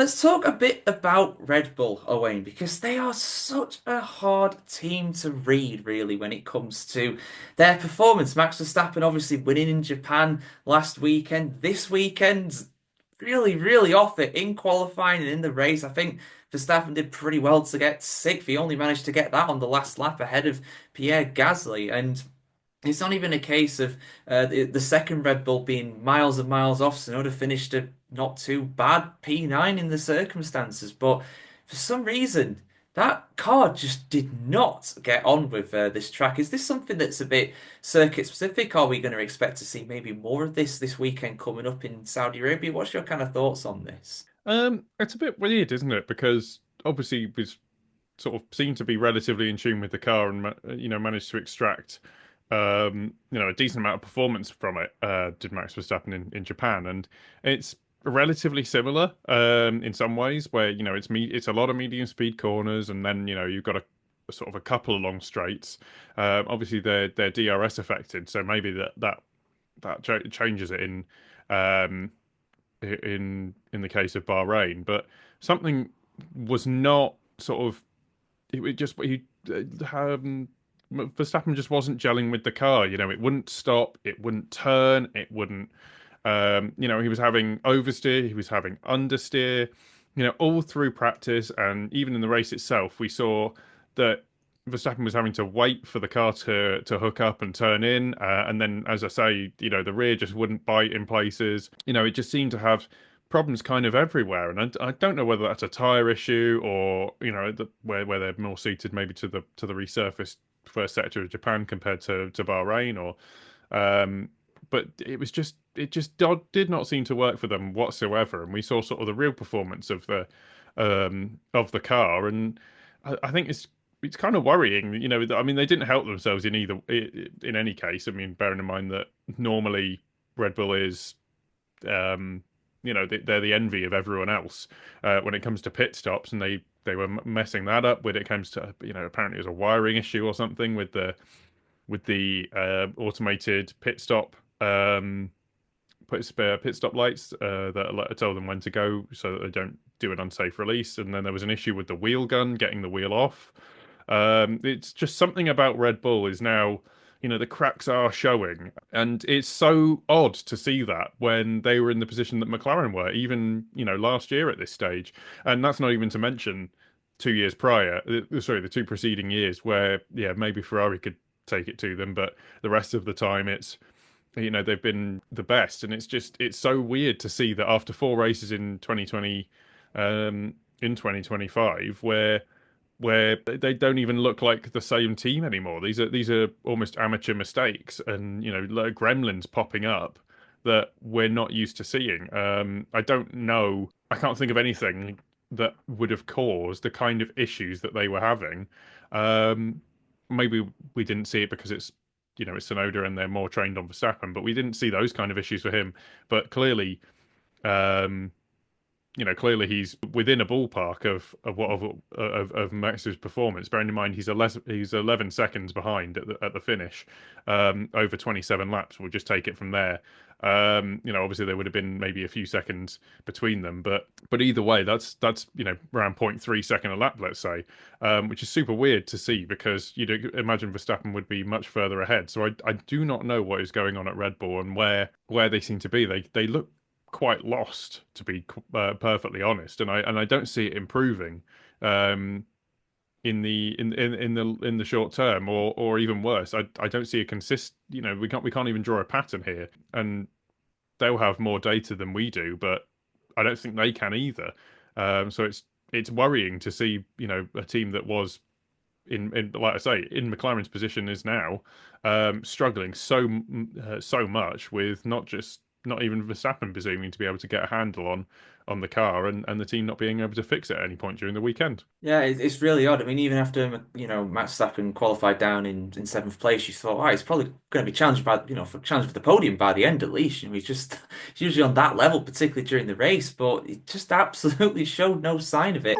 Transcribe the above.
Let's talk a bit about Red Bull, Owain, because they are such a hard team to read, really, when it comes to their performance. Max Verstappen obviously winning in Japan last weekend. This weekend, really, really off it in qualifying and in the race. I think Verstappen did pretty well to get sixth. He only managed to get that on the last lap ahead of Pierre Gasly. And it's not even a case of the second Red Bull being miles and miles off. Sonoda finished a not too bad P9 in the circumstances, but for some reason that car just did not get on with this track. Is this something that's a bit circuit specific? Are we going to expect to see maybe more of this weekend coming up in Saudi Arabia? What's your kind of thoughts on this? It's a bit weird, isn't it? Because obviously we sort of seemed to be relatively in tune with the car and managed to extract a decent amount of performance from it. Did Max Verstappen in Japan, and it's relatively similar in some ways, where it's a lot of medium speed corners, and then you've got a sort of a couple of long straights. Obviously they're DRS affected, so maybe that changes it um, in the case of Bahrain, but something was not sort of it just he Verstappen just wasn't gelling with the car. It wouldn't stop, it wouldn't turn, it wouldn't. He was having oversteer, he was having understeer. All through practice and even in the race itself, we saw that Verstappen was having to wait for the car to hook up and turn in, and then, as I say, the rear just wouldn't bite in places. It just seemed to have problems kind of everywhere, and I don't know whether that's a tire issue or where they're more suited maybe to the resurfaced first sector of Japan compared to Bahrain, or but did not seem to work for them whatsoever, and we saw sort of the real performance of the car, and I think it's kind of worrying. I mean, they didn't help themselves in any case. I mean, bearing in mind that normally Red Bull is they're the envy of everyone else when it comes to pit stops, and they were messing that up when it comes to apparently it was a wiring issue or something with the automated pit stop lights that tell them when to go so that they don't do an unsafe release. And then there was an issue with the wheel gun getting the wheel off. It's just something about Red Bull is now, the cracks are showing, and it's so odd to see that when they were in the position that McLaren were, even last year at this stage, and that's not even to mention 2 years prior. Sorry, the two preceding years where maybe Ferrari could take it to them, but the rest of the time they've been the best, and it's so weird to see that after four races in 2020, in 2025 where they don't even look like the same team anymore. These are almost amateur mistakes, and like gremlins popping up that we're not used to seeing. I don't know. I can't think of anything that would have caused the kind of issues that they were having. Um, Maybe we didn't see it because it's Sonoda and they're more trained on Verstappen, but we didn't see those kind of issues for him. But clearly, um, clearly he's within a ballpark of Max's performance. Bearing in mind he's 11 seconds behind at the finish, over 27 laps. We'll just take it from there. Obviously there would have been maybe a few seconds between them, but either way, that's around 0.3 second a lap, let's say, which is super weird to see because you'd imagine Verstappen would be much further ahead. So I do not know what is going on at Red Bull and where they seem to be. They look quite lost, to be perfectly honest, and I don't see it improving in the short term, or even worse. I don't see a consist. We can't even draw a pattern here, and they'll have more data than we do, but I don't think they can either. So it's worrying to see a team that was in like I say in McLaren's position is now struggling so much with not even Verstappen presuming to be able to get a handle on the car, and the team not being able to fix it at any point during the weekend. Yeah, it's really odd. I mean, even after Max Verstappen qualified down in seventh place, you thought, oh, he's probably going to be challenged by for challenge for the podium by the end at least. He's just he's usually on that level, particularly during the race, but he just absolutely showed no sign of it.